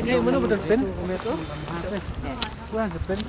Ini mana betul pen? Bukan pen.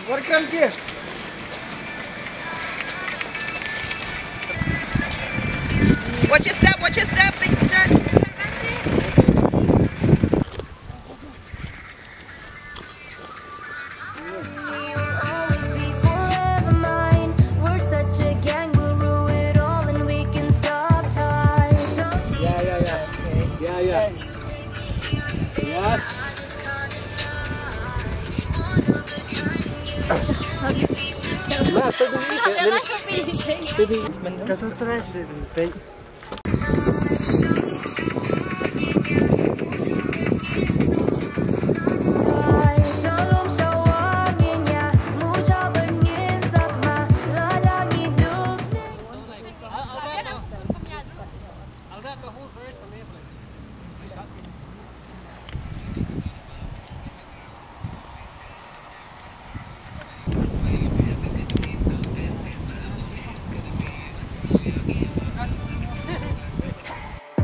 What keren kia? Watch your step, big turn.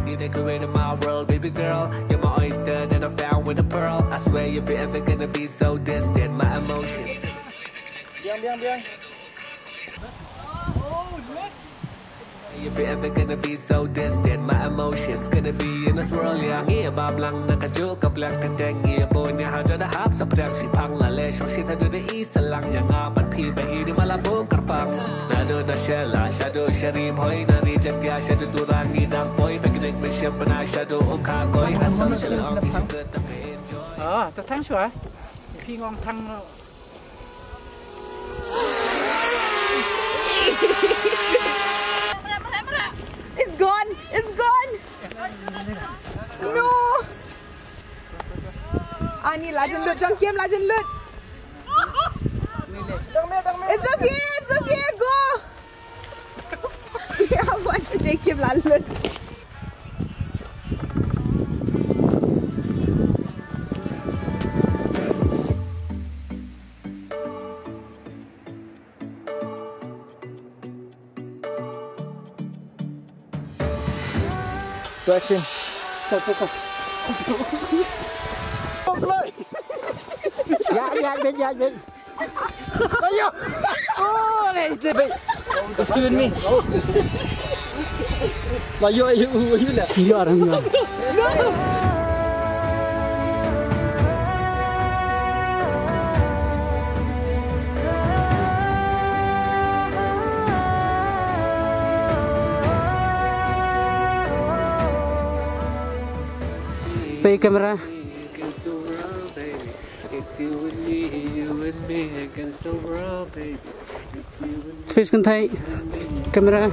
You decorated my world, baby girl. You're my oyster that I found with a pearl. I swear if you're ever gonna be so distant, my emotions. If you're ever gonna be so distant, my emotions gonna be in this world. Yeah, nghe bab lang nakajuk kap lang kadang nghe boy nya hada da hap sa prang si pang la le shong shit hada da isalang yang apat pi bahi di malabo karpang. Nado na shela shadow sharif hoy na reject ya shadow turangi dang boy beginning me ship na shadow om kha koi hasal shela ong is good ta enjoy. Ta thang sủa. Phi ngon thang. It's gone! It's gone! No! Ni Lajen lut, jong Kim Lajen lut. It's okay, go! Yeah, I want to take Kim Lajen lut. Action. Go. Dạ bên. Ayo. Oh, này bên. Soon me. Ayo lah. Kira orang ni. Play camera. Fish can take camera.